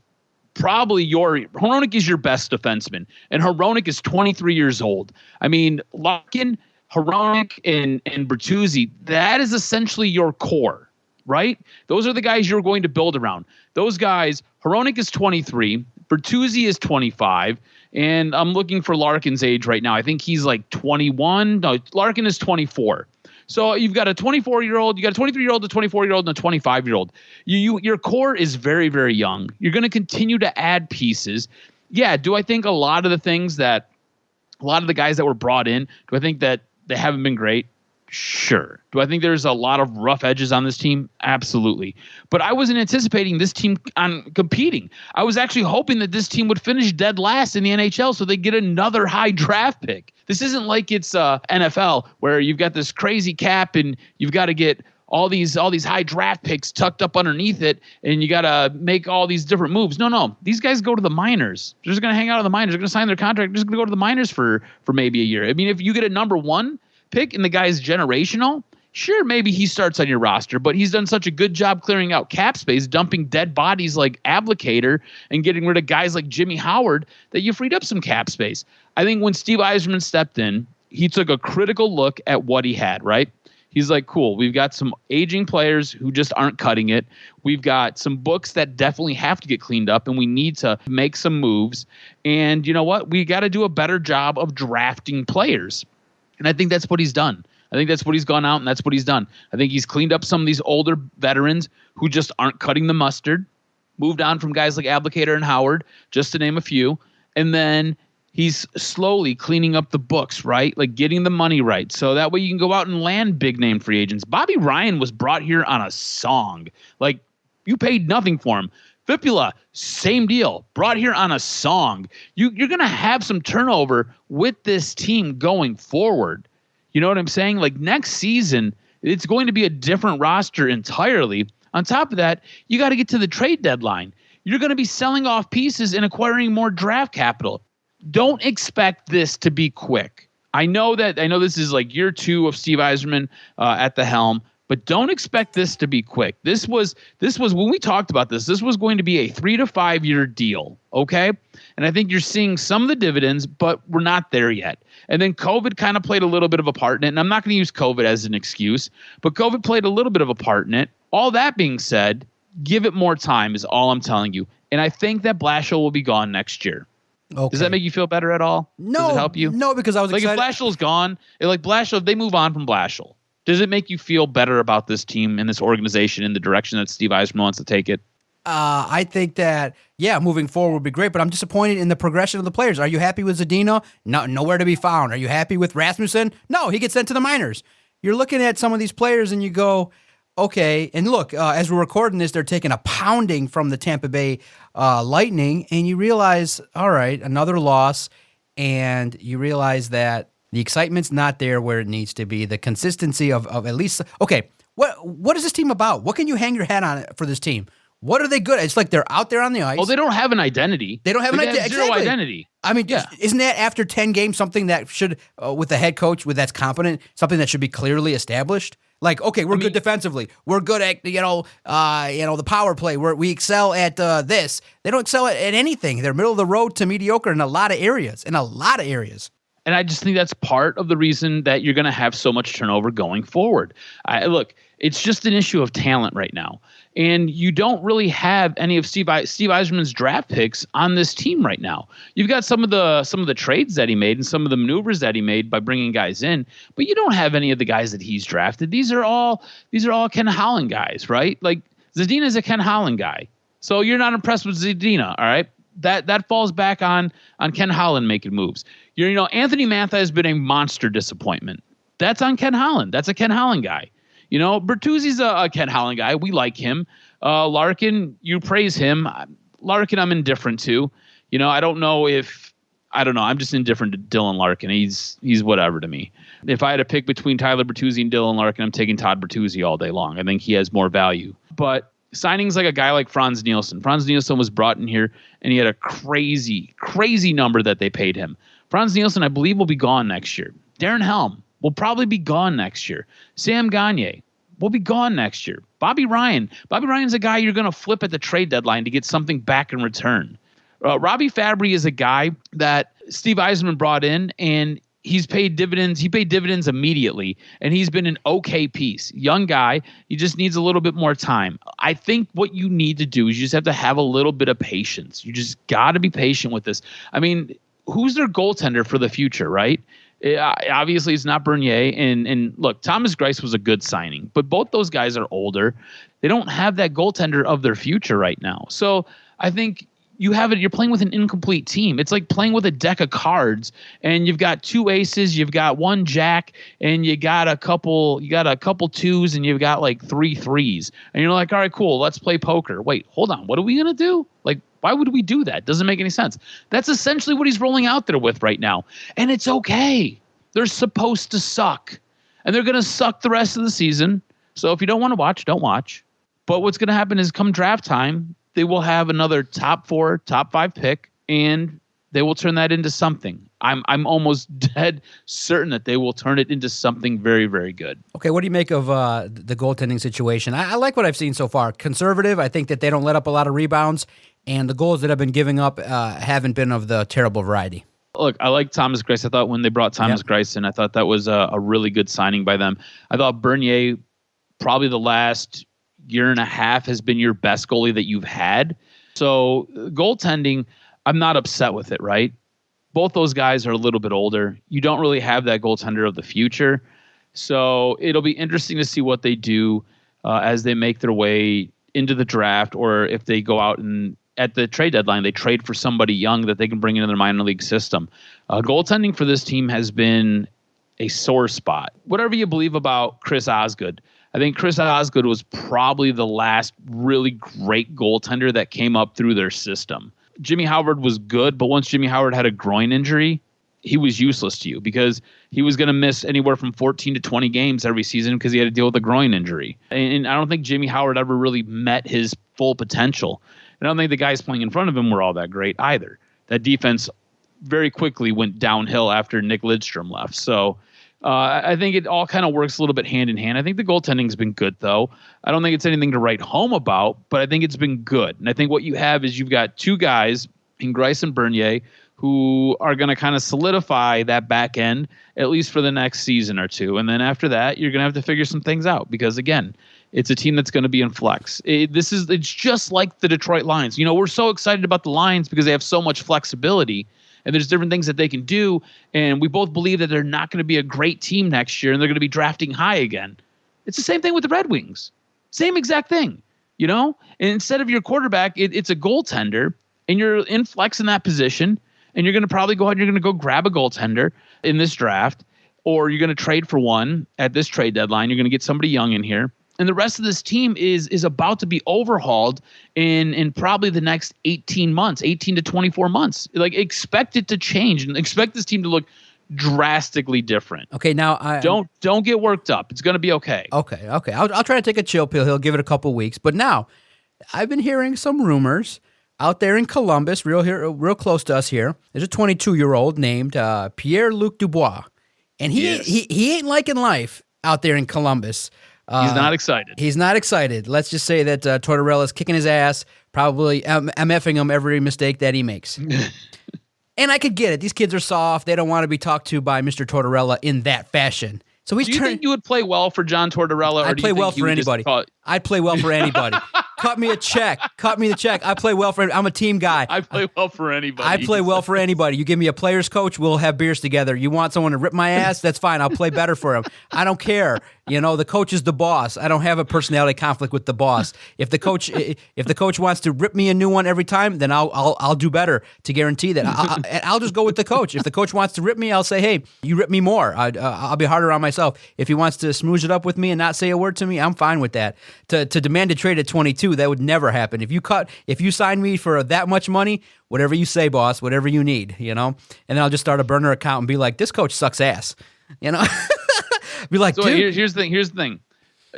probably Hronek is your best defenseman, and Hronek is 23 years old. I mean, Larkin, Hronek, and Bertuzzi, that is essentially your core, right? Those are the guys you're going to build around. Those guys, Hronek is 23, Bertuzzi is 25, and I'm looking for Larkin's age right now. I think he's like 21. No, Larkin is 24. So you've got a 24-year-old, you got a 23-year-old, a 24-year-old, and a 25-year-old. Your core is very, very young. You're going to continue to add pieces. Yeah, do I think a lot of the guys that were brought in, do I think that they haven't been great? Sure. Do I think there's a lot of rough edges on this team? Absolutely. But I wasn't anticipating this team on competing. I was actually hoping that this team would finish dead last in the NHL so they get another high draft pick. This isn't like it's NFL where you've got this crazy cap and you've got to get all these high draft picks tucked up underneath it, and you got to make all these different moves. No. These guys go to the minors. They're just going to hang out in the minors. They're going to sign their contract. They're just going to go to the minors for maybe a year. I mean, if you get a number 1 pick and the guy's generational, sure, maybe he starts on your roster, but he's done such a good job clearing out cap space, dumping dead bodies like Abdicator and getting rid of guys like Jimmy Howard that you freed up some cap space. I think when Steve Yzerman stepped in, he took a critical look at what he had, right? He's like, cool, we've got some aging players who just aren't cutting it. We've got some books that definitely have to get cleaned up, and we need to make some moves. And you know what? We got to do a better job of drafting players. And I think that's what he's done. I think that's what he's gone out and that's what he's done. I think he's cleaned up some of these older veterans who just aren't cutting the mustard, moved on from guys like Abdicator and Howard, just to name a few. And then he's slowly cleaning up the books, right? Like getting the money right. So that way you can go out and land big name free agents. Bobby Ryan was brought here on a song. Like you paid nothing for him. Fipula, same deal. Brought here on a song. You're going to have some turnover with this team going forward. You know what I'm saying? Like next season, it's going to be a different roster entirely. On top of that, you got to get to the trade deadline. You're going to be selling off pieces and acquiring more draft capital. Don't expect this to be quick. I know this is like year 2 of Steve Yzerman at the helm. But don't expect this to be quick. This was when we talked about this was going to be a 3 to 5 year deal, okay? And I think you're seeing some of the dividends, but we're not there yet. And then COVID kind of played a little bit of a part in it, and I'm not going to use COVID as an excuse, but COVID played a little bit of a part in it. All that being said, give it more time is all I'm telling you. And I think that Blashill will be gone next year. Okay. Does that make you feel better at all? No. Does it help you? No, because I was excited. If Blashill's gone, if they move on from Blashill, does it make you feel better about this team and this organization in the direction that Steve Yzerman wants to take it? I think that, moving forward would be great, but I'm disappointed in the progression of the players. Are you happy with Zadina? No, nowhere to be found. Are you happy with Rasmussen? No, he gets sent to the minors. You're looking at some of these players and you go, okay, and look, as we're recording this, they're taking a pounding from the Tampa Bay Lightning, and you realize, all right, another loss, and you realize that the excitement's not there where it needs to be. The consistency of at least, okay, What is this team about? What can you hang your hat on for this team? What are they good at? It's like they're out there on the ice. Well, they don't have an identity. They don't have zero identity. I mean, isn't that after 10 games something that should, with the head coach that's competent, something that should be clearly established? Like, okay, we're good defensively. We're good at the power play. We excel at this. They don't excel at anything. They're middle of the road to mediocre in a lot of areas. And I just think that's part of the reason that you're going to have so much turnover going forward. Look, it's just an issue of talent right now. And you don't really have any of Steve Yzerman's draft picks on this team right now. You've got some of the trades that he made and some of the maneuvers that he made by bringing guys in, but you don't have any of the guys that he's drafted. These are all Ken Holland guys, right? Like Zadina's a Ken Holland guy. So you're not impressed with Zadina, all right? That falls back on Ken Holland making moves. Anthony Mantha has been a monster disappointment. That's on Ken Holland. That's a Ken Holland guy. Bertuzzi's a Ken Holland guy. We like him. Larkin, you praise him. Larkin, I'm indifferent to. I don't know. I'm just indifferent to Dylan Larkin. He's whatever to me. If I had to pick between Tyler Bertuzzi and Dylan Larkin, I'm taking Todd Bertuzzi all day long. I think he has more value. But signings like a guy like Franz Nielsen. Franz Nielsen was brought in here, and he had a crazy, crazy number that they paid him. Franz Nielsen, I believe, will be gone next year. Darren Helm will probably be gone next year. Sam Gagner will be gone next year. Bobby Ryan's a guy you're going to flip at the trade deadline to get something back in return. Robbie Fabry is a guy that Steve Yzerman brought in, and he's paid dividends. He paid dividends immediately, and he's been an okay piece. Young guy. He just needs a little bit more time. I think what you need to do is you just have to have a little bit of patience. You just got to be patient with this. I mean, who's their goaltender for the future, right? Obviously, it's not Bernier. And look, Thomas Greiss was a good signing, but both those guys are older. They don't have that goaltender of their future right now. So I think you're playing with an incomplete team. It's like playing with a deck of cards, and you've got two aces, you've got one jack, and you got a couple twos, and you've got like 3 threes. And you're like, all right, cool, let's play poker. Wait, hold on. What are we going to do? Like, why would we do that? Doesn't make any sense. That's essentially what he's rolling out there with right now. And it's okay. They're supposed to suck. And they're going to suck the rest of the season. So if you don't want to watch, don't watch. But what's going to happen is come draft time, they will have another top 4, top 5 pick, and they will turn that into something. I'm almost dead certain that they will turn it into something very, very good. Okay, what do you make of the goaltending situation? I like what I've seen so far. Conservative. I think that they don't let up a lot of rebounds, and the goals that have been giving up haven't been of the terrible variety. Look, I like Thomas Greiss. I thought when they brought Thomas Greiss in, I thought that was a really good signing by them. I thought Bernier, probably the last year and a half, has been your best goalie that you've had. So goaltending, I'm not upset with it, right? Both those guys are a little bit older. You don't really have that goaltender of the future. So it'll be interesting to see what they do as they make their way into the draft, or if they go out and at the trade deadline, they trade for somebody young that they can bring into their minor league system. Goaltending for this team has been a sore spot. Whatever you believe about Chris Osgood, I think Chris Osgood was probably the last really great goaltender that came up through their system. Jimmy Howard was good, but once Jimmy Howard had a groin injury, he was useless to you because he was going to miss anywhere from 14 to 20 games every season because he had to deal with a groin injury. And I don't think Jimmy Howard ever really met his full potential. I don't think the guys playing in front of him were all that great either. That defense very quickly went downhill after Nick Lidstrom left. So I think it all kind of works a little bit hand in hand. I think the goaltending's been good, though. I don't think it's anything to write home about, but I think it's been good. And I think what you have is you've got two guys in Greiss and Bernier who are going to kind of solidify that back end, at least for the next season or two. And then after that, you're going to have to figure some things out because, again, it's a team that's going to be in flux. It's just like the Detroit Lions. We're so excited about the Lions because they have so much flexibility and there's different things that they can do. And we both believe that they're not going to be a great team next year and they're going to be drafting high again. It's the same thing with the Red Wings. Same exact thing, And instead of your quarterback, it's a goaltender and you're in flex in that position and you're going to probably go ahead and you're going to go grab a goaltender in this draft, or you're going to trade for one at this trade deadline. You're going to get somebody young in here. And the rest of this team is about to be overhauled in probably the next 18 to 24 months. Like, expect it to change and expect this team to look drastically different. Okay, now Don't get worked up. It's going to be okay. Okay. I'll try to take a chill pill. He'll give it a couple weeks. But now, I've been hearing some rumors out there in Columbus, real close to us here. There's a 22-year-old named Pierre-Luc Dubois, and he ain't liking life out there in Columbus. He's not excited. He's not excited. Let's just say that Tortorella's kicking his ass, probably MFing him every mistake that he makes. And I could get it. These kids are soft. They don't want to be talked to by Mr. Tortorella in that fashion. So he's Do you think you would play well for John Tortorella? I'd play well for anybody. I'd play well for anybody. Cut me a check. Cut me the check. I play well for. I'm a team guy. I play well for anybody. I play well for anybody. You give me a player's coach, we'll have beers together. You want someone to rip my ass? That's fine. I'll play better for him. I don't care. The coach is the boss. I don't have a personality conflict with the boss. If the coach wants to rip me a new one every time, then I'll do better to guarantee that. I'll just go with the coach. If the coach wants to rip me, I'll say, hey, you rip me more. I'll be harder on myself. If he wants to smooze it up with me and not say a word to me, I'm fine with that. To demand a trade at 22, that would never happen. If you sign me for that much money, whatever you say, boss, whatever you need, and then I'll just start a burner account and be like, this coach sucks ass, Be like, so dude. here's the thing.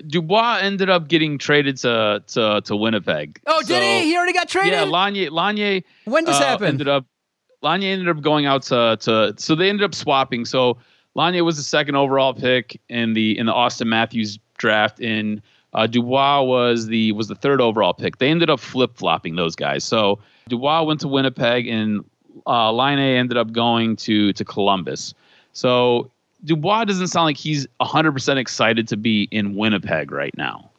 Dubois ended up getting traded to Winnipeg. Oh, did he? He already got traded? Yeah, Lanier. When this happened? Lanier ended up going out to so they ended up swapping. So Lanier was the second overall pick in the Austin Matthews draft, and Dubois was the third overall pick. They ended up flip-flopping those guys. So Dubois went to Winnipeg, and Lanier ended up going to Columbus. So Dubois doesn't sound like he's 100% excited to be in Winnipeg right now.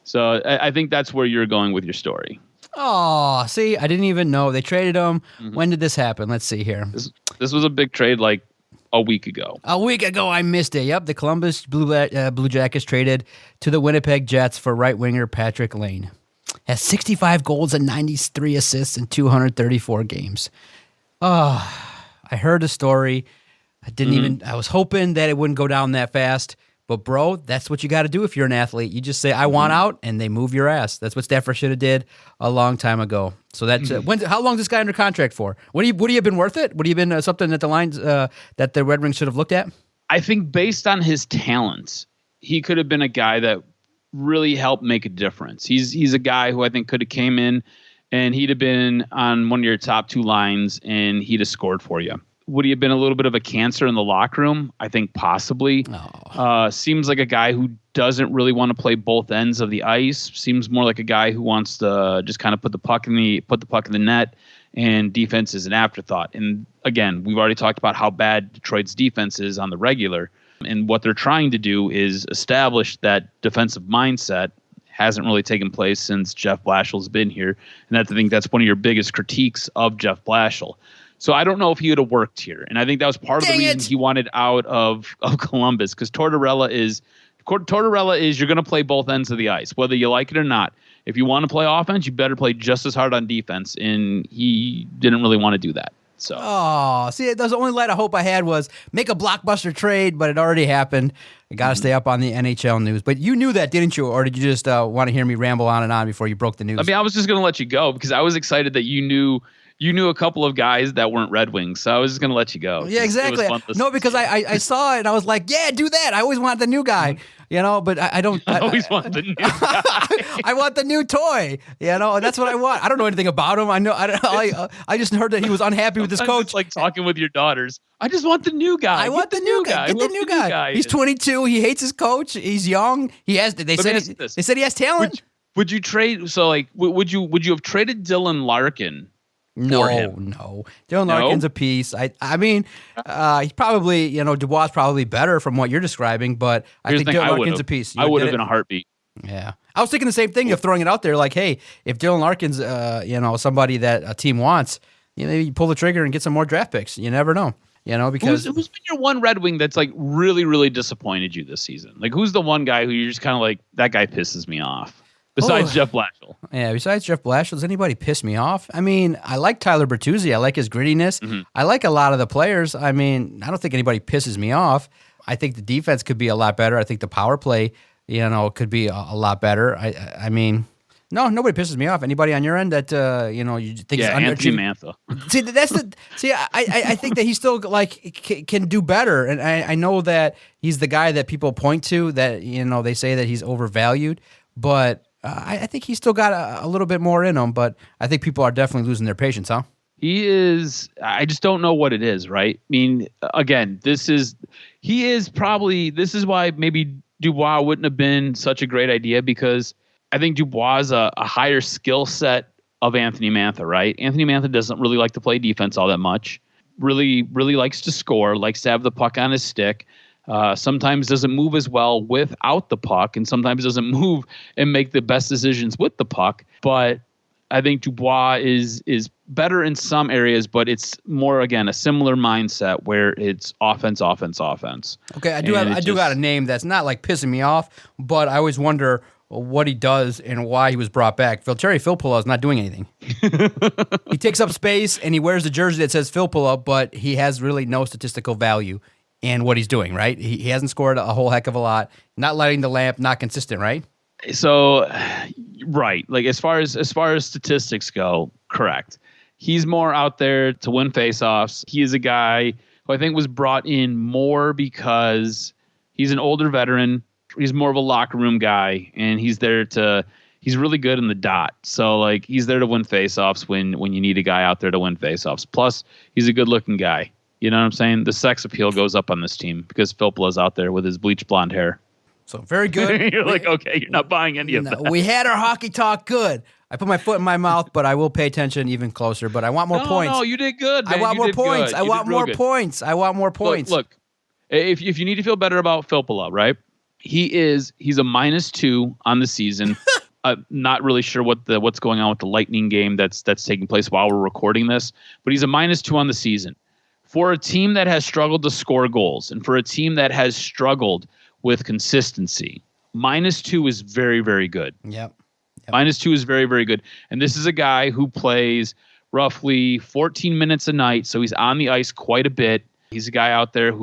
So I think that's where you're going with your story. Oh, see, I didn't even know. They traded him. Mm-hmm. When did this happen? Let's see here. This was a big trade like a week ago. A week ago, I missed it. Yep, the Columbus Blue Jackets traded to the Winnipeg Jets for right winger Patrick Lane. Has 65 goals and 93 assists in 234 games. Oh, I heard the story. I didn't even. I was hoping that it wouldn't go down that fast. But bro, that's what you got to do if you're an athlete. You just say, "I want out," and they move your ass. That's what Stafford should have did a long time ago. So that's how long is this guy under contract for? Would he have been worth it? Would he have been something that the lines that the Red Wings should have looked at? I think based on his talents, he could have been a guy that really helped make a difference. He's a guy who I think could have came in and he'd have been on one of your top two lines and he'd have scored for you. Would he have been a little bit of a cancer in the locker room? I think possibly. Seems like a guy who doesn't really want to play both ends of the ice. Seems more like a guy who wants to just kind of put the puck in the net, and defense is an afterthought. And again, we've already talked about how bad Detroit's defense is on the regular, and what they're trying to do is establish that defensive mindset. Hasn't really taken place since Jeff Blashill's been here, and I think that's one of your biggest critiques of Jeff Blashill. So I don't know if he would have worked here. And I think that was part of the reason he wanted out of Columbus, because Tortorella is you're going to play both ends of the ice, whether you like it or not. If you want to play offense, you better play just as hard on defense. And he didn't really want to do that. So see, the only light of hope I had was make a blockbuster trade, but it already happened. I got to stay up on the NHL news. But you knew that, didn't you? Or did you just want to hear me ramble on and on before you broke the news? I mean, I was just going to let you go because I was excited that you knew a couple of guys that weren't Red Wings, so I was just going to let you go. Yeah, exactly. No, because I saw it, and I was like, yeah, do that. I always want the new guy, but I don't. I always want the new guy. I want the new toy, and that's what I want. I don't know anything about him. I just heard that he was unhappy with his coach. It's like talking with your daughters. I just want the new guy. I want the new guy. Get the new guy. He's 22. He hates his coach. He's young. They said he has talent. Would you trade? So, like, would you have traded Dylan Larkin? No. Dylan Larkin's a piece. I mean, he's probably, Dubois is probably better from what you're describing, but I think Dylan Larkin's a piece. I would have been a heartbeat. Yeah. I was thinking the same thing of throwing it out there like, hey, if Dylan Larkin's, somebody that a team wants, maybe you pull the trigger and get some more draft picks. You never know, because. Who's been your one Red Wing that's like really, really disappointed you this season? Like, who's the one guy who you're just kind of like, that guy pisses me off? Besides Jeff Blashill. Yeah, besides Jeff Blashill, does anybody piss me off? I mean, I like Tyler Bertuzzi. I like his grittiness. Mm-hmm. I like a lot of the players. I mean, I don't think anybody pisses me off. I think the defense could be a lot better. I think the power play, could be a lot better. I mean, No, nobody pisses me off. Anybody on your end that you think is Anthony underachieving? Mantha. I think that he still can do better, and I know that he's the guy that people point to that they say that he's overvalued, but I think he's still got a little bit more in him. But I think people are definitely losing their patience, huh? He is. I just don't know what it is, right? I mean, again, this is why maybe Dubois wouldn't have been such a great idea, because I think Dubois is a higher skill set of Anthony Mantha, right? Anthony Mantha doesn't really like to play defense all that much. Really likes to score, likes to have the puck on his stick. Sometimes doesn't move as well without the puck, and sometimes doesn't move and make the best decisions with the puck. But I think Dubois is better in some areas, but it's more, again, a similar mindset where it's offense. Okay, I do got a name that's not like pissing me off, but I always wonder what he does and why he was brought back. Terry Filppula is not doing anything. He takes up space and he wears the jersey that says Filppula, but he has really no statistical value in what he's doing, right? He hasn't scored a whole heck of a lot, not lighting the lamp, not consistent, right? So, right, like as far as statistics go, correct. He's more out there to win faceoffs. He is a guy who I think was brought in more because he's an older veteran. He's more of a locker room guy, and he's really good in the dot. So like he's there to win faceoffs when you need a guy out there to win faceoffs. Plus, he's a good looking guy. You know what I'm saying? The sex appeal goes up on this team because Filppula's out there with his bleach blonde hair. So very good. You're like, okay, you're not buying any of that. We had our hockey talk good. I put my foot in my mouth, but I will pay attention even closer. But I want more points. No, you did good, man. I want more points. I want more points. I want more points. Look, if you need to feel better about Filppula, right? He's a -2 on the season. Not really sure what's going on with the Lightning game that's taking place while we're recording this, but he's a -2 on the season. For a team that has struggled to score goals, and for a team that has struggled with consistency, -2 is very, very good. Yep. -2 is very, very good. And this is a guy who plays roughly 14 minutes a night, so he's on the ice quite a bit. He's a guy out there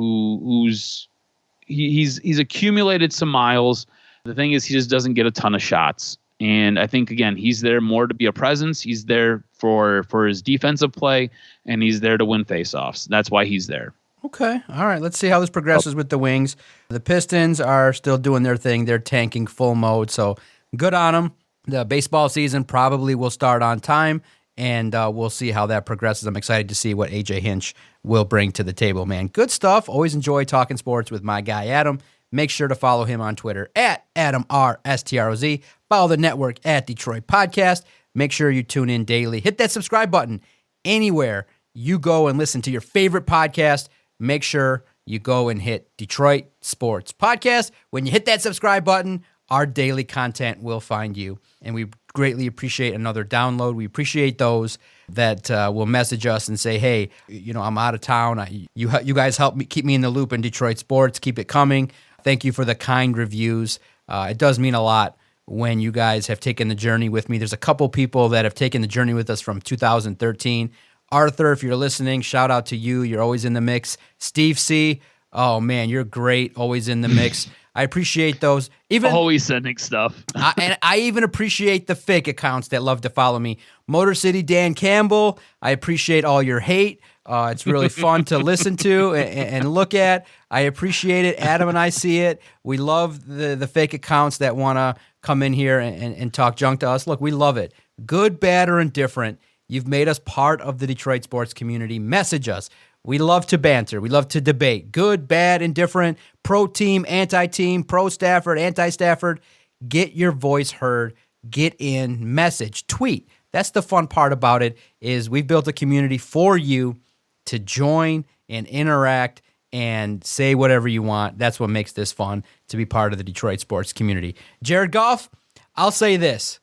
he's accumulated some miles. The thing is, he just doesn't get a ton of shots. And I think, again, he's there more to be a presence. He's there for his defensive play, and he's there to win faceoffs. That's why he's there. Okay. All right. Let's see how this progresses with the Wings. The Pistons are still doing their thing. They're tanking full mode, so good on them. The baseball season probably will start on time, and we'll see how that progresses. I'm excited to see what AJ Hinch will bring to the table, man. Good stuff. Always enjoy talking sports with my guy, Adam. Make sure to follow him on Twitter at AdamRSTROZ. Follow the network at Detroit Podcast. Make sure you tune in daily. Hit that subscribe button anywhere you go and listen to your favorite podcast. Make sure you go and hit Detroit Sports Podcast. When you hit that subscribe button, our daily content will find you. And we greatly appreciate another download. We appreciate those that will message us and say, hey, I'm out of town. You guys help me keep me in the loop in Detroit sports. Keep it coming. Thank you for the kind reviews. It does mean a lot when you guys have taken the journey with me. There's a couple people that have taken the journey with us from 2013. Arthur, if you're listening, shout out to you. You're always in the mix. Steve C., oh, man, you're great. Always in the mix. I appreciate those. Even always sending stuff. And I even appreciate the fake accounts that love to follow me. Motor City Dan Campbell, I appreciate all your hate. It's really fun to listen to and look at. I appreciate it. Adam and I see it. We love the fake accounts that want to come in here and talk junk to us. Look, we love it. Good, bad, or indifferent. You've made us part of the Detroit sports community. Message us. We love to banter. We love to debate. Good, bad, indifferent, pro-team, anti-team, pro-Stafford, anti-Stafford. Get your voice heard. Get in. Message. Tweet. That's the fun part about it, is we've built a community for you to join and interact and say whatever you want. That's what makes this fun, to be part of the Detroit sports community. Jared Goff, I'll say this.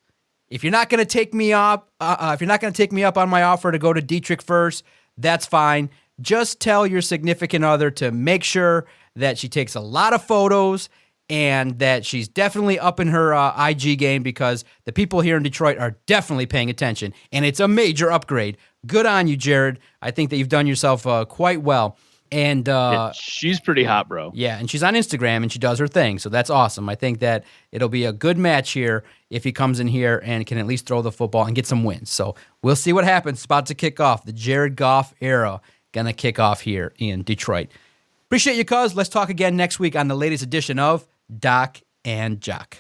If you're not going to take me up, on my offer to go to Dietrich first, that's fine. Just tell your significant other to make sure that she takes a lot of photos and that she's definitely up in her IG game, because the people here in Detroit are definitely paying attention, and it's a major upgrade. Good on you, Jared. I think that you've done yourself quite well And Yeah, she's pretty hot, bro. yeah, and she's on Instagram and she does her thing. So that's awesome. I think that it'll be a good match here if he comes in here and can at least throw the football and get some wins. So we'll see what happens. It's about to kick off. The Jared Goff era going to kick off here in Detroit. Appreciate you, cuz. Let's talk again next week on the latest edition of Doc and Jock.